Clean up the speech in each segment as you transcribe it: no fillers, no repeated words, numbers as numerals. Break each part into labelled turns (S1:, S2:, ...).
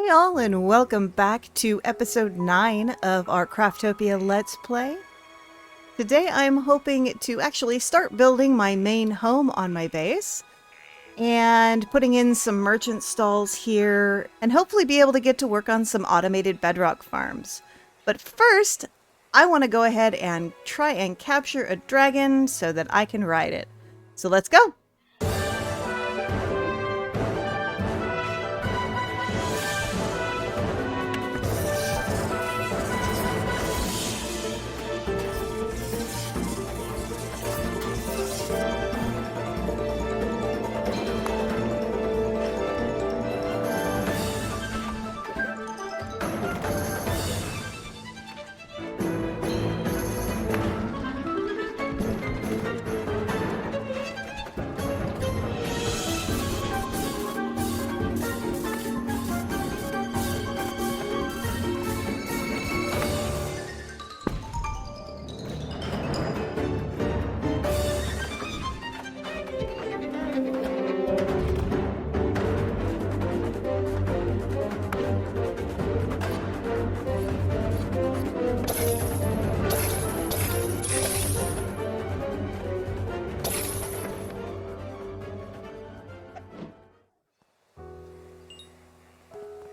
S1: Hey all, and welcome back to episode 9 of our Craftopia Let's Play. Today I'm hoping to actually start building my main home on my base, and putting in some merchant stalls here, and hopefully be able to get to work on some automated bedrock farms. But first, I want to go ahead and try and capture a dragon so that I can ride it. So let's go!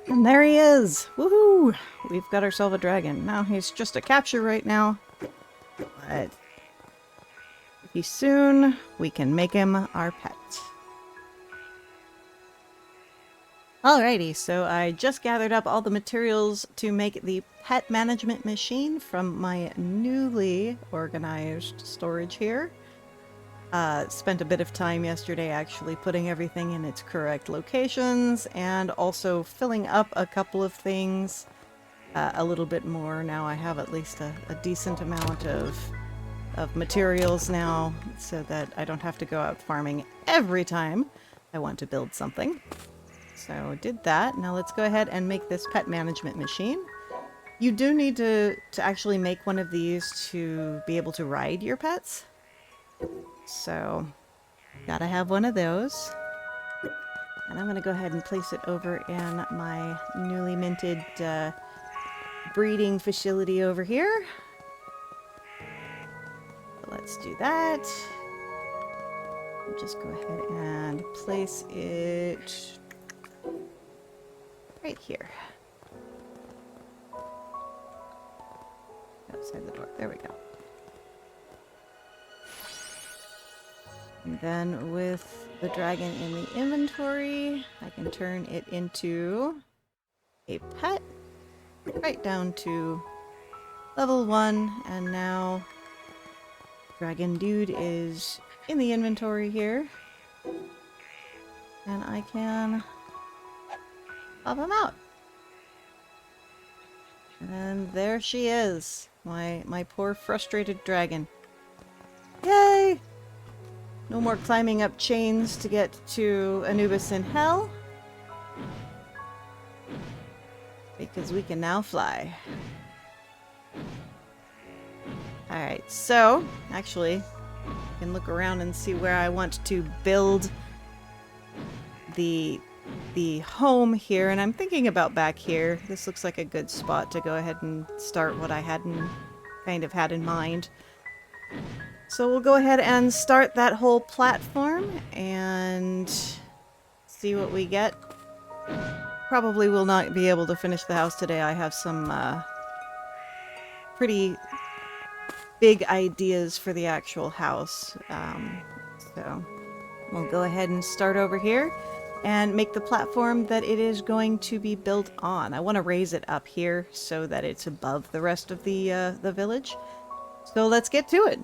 S1: And there he is! Woohoo! We've got ourselves a dragon. Now he's just a capture right now, but pretty soon we can make him our pet. Alrighty, so I just gathered up all the materials to make the pet management machine from my newly organized storage here. Spent a bit of time yesterday actually putting everything in its correct locations and also filling up a couple of things a little bit more. Now I have at least a decent amount of materials now so that I don't have to go out farming every time I want to build something. So did that. Now let's go ahead and make this pet management machine. You do need to actually make one of these to be able to ride your pets. So, gotta have one of those. And I'm gonna go ahead and place it over in my newly minted breeding facility over here. So let's do that. Just go ahead and place it right here. Outside the door. There we go. And then with the dragon in the inventory, I can turn it into a pet right down to level 1. And now Dragon Dude is in the inventory here. And I can pop him out. And there she is, my poor frustrated dragon. Yay! No more climbing up chains to get to Anubis in Hell. Because we can now fly. Alright, so, actually, I can look around and see where I want to build the home here. And I'm thinking about back here. This looks like a good spot to go ahead and start what I kind of had in mind. So we'll go ahead and start that whole platform and see what we get. Probably will not be able to finish the house today. I have some pretty big ideas for the actual house. So we'll go ahead and start over here and make the platform that it is going to be built on. I want to raise it up here so that it's above the rest of the village. So let's get to it.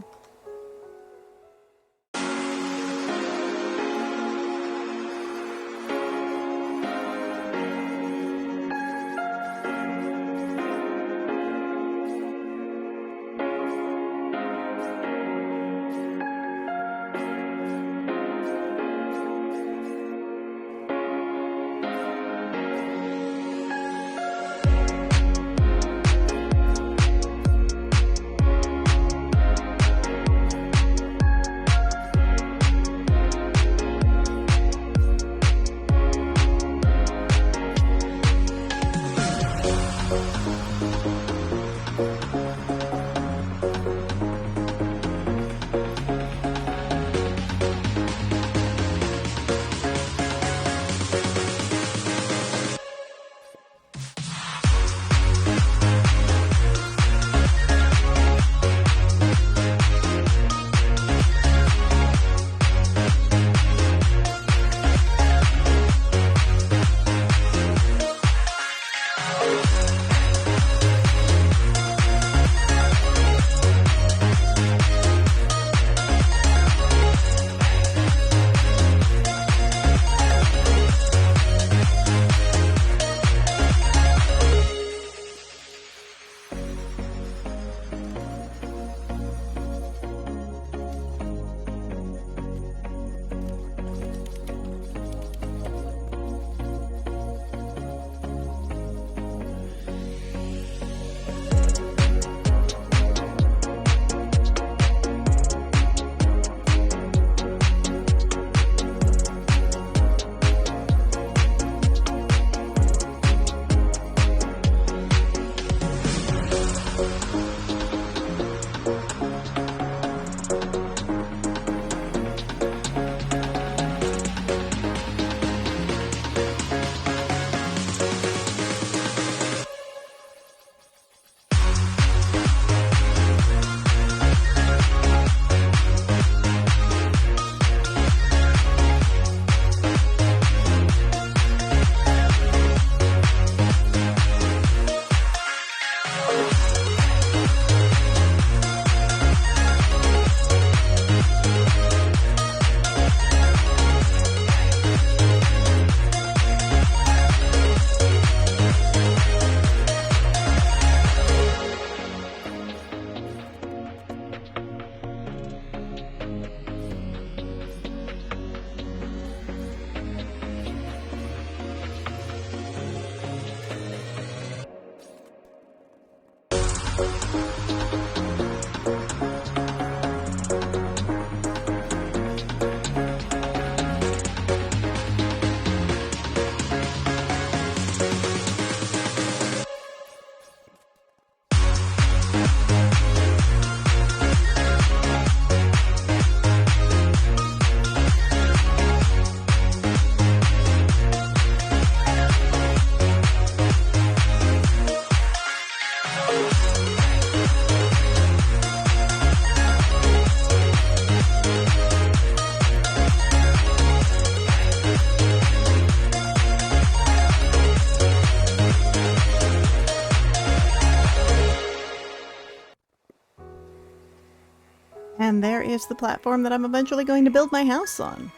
S1: And there is the platform that I'm eventually going to build my house on.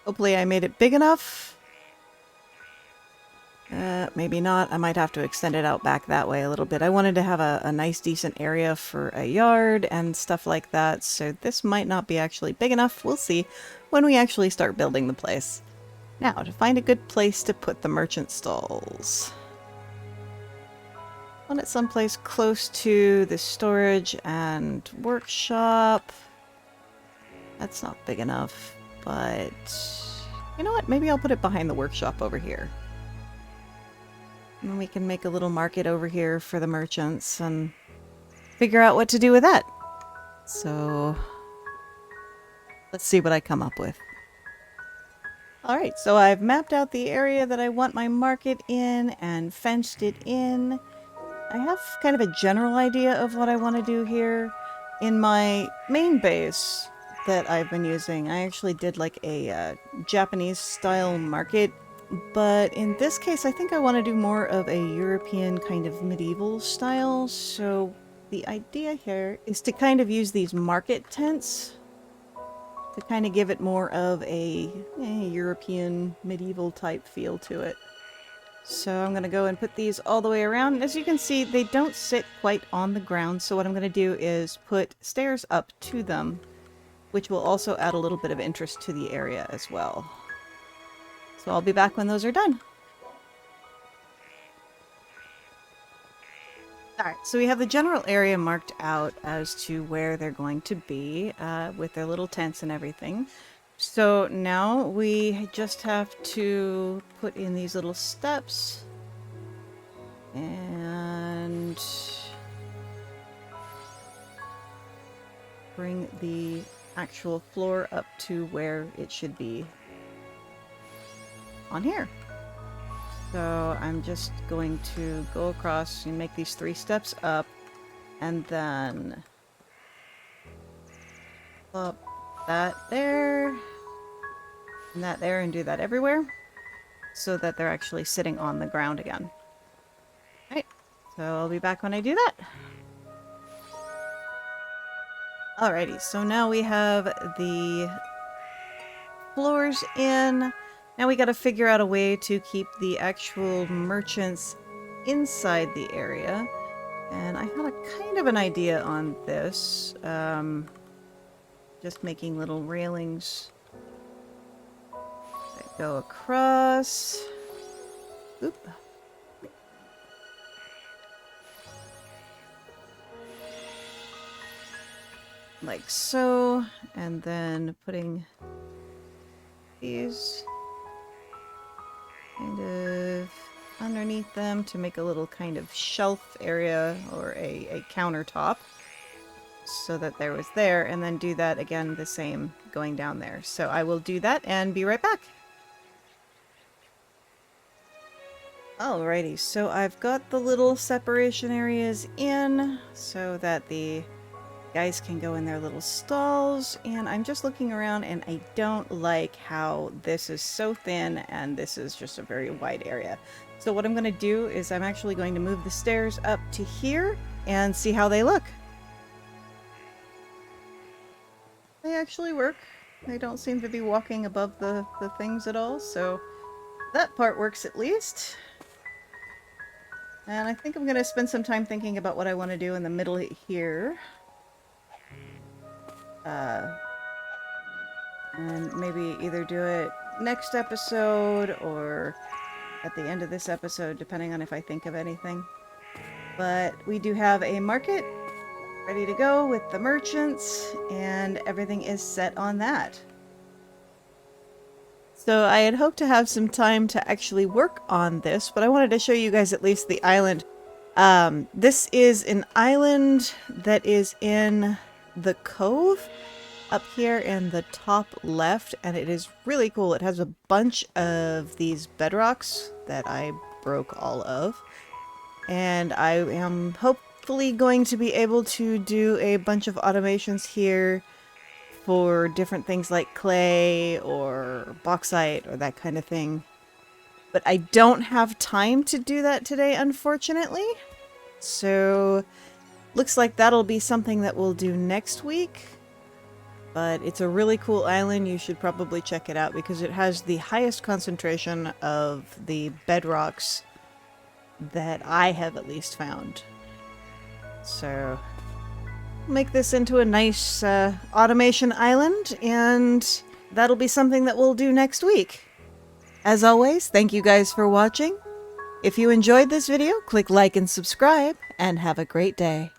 S1: Hopefully I made it big enough. Maybe not. I might have to extend it out back that way a little bit. I wanted to have a nice decent area for a yard and stuff like that, so this might not be actually big enough. We'll see when we actually start building the place. Now, to find a good place to put the merchant stalls. I want it someplace close to the storage and workshop. That's not big enough, but you know what? Maybe I'll put it behind the workshop over here. And we can make a little market over here for the merchants and figure out what to do with that. So let's see what I come up with. Alright, so I've mapped out the area that I want my market in and fenced it in. I have kind of a general idea of what I want to do here. In my main base that I've been using, I actually did like a Japanese style market. But in this case, I think I want to do more of a European kind of medieval style. So the idea here is to kind of use these market tents to kind of give it more of a European medieval type feel to it. So I'm going to go and put these all the way around. And as you can see, they don't sit quite on the ground. So what I'm going to do is put stairs up to them, which will also add a little bit of interest to the area as well. So I'll be back when those are done. Alright, so we have the general area marked out as to where they're going to be with their little tents and everything. So now we just have to put in these little steps And bring the actual floor up to where it should be on here. So I'm just going to go across and make these 3 steps up, and then up that there, and that there, and do that everywhere, so that they're actually sitting on the ground again. Alright, so I'll be back when I do that. Alrighty, so now we have the floors in. Now we gotta figure out a way to keep the actual merchants inside the area. And I had a kind of an idea on this. Just making little railings that go across. Oop. Like so, and then putting these kind of underneath them to make a little kind of shelf area or a countertop, so that there was there, and then do that again the same going down there. So I will do that and be right back. Alrighty, so I've got the little separation areas in so that the guys can go in their little stalls, and I'm just looking around and I don't like how this is so thin and this is just a very wide area. So what I'm going to do is I'm actually going to move the stairs up to here and see how they look. They actually work. They don't seem to be walking above the things at all, so that part works at least. And I think I'm going to spend some time thinking about what I want to do in the middle here. And maybe either do it next episode or at the end of this episode, depending on if I think of anything. But we do have a market ready to go with the merchants, and everything is set on that. So I had hoped to have some time to actually work on this, but I wanted to show you guys at least the island. This is an island that is in the cove up here in the top left, and it is really cool. It has a bunch of these bedrocks that I broke all of, and I am hopefully going to be able to do a bunch of automations here for different things like clay or bauxite or that kind of thing. But I don't have time to do that today, unfortunately. So looks like that'll be something that we'll do next week. But it's a really cool island. You should probably check it out because it has the highest concentration of the bedrocks that I have at least found. So make this into a nice automation island, and that'll be something that we'll do next week. As always, thank you guys for watching. If you enjoyed this video, click like and subscribe, and have a great day.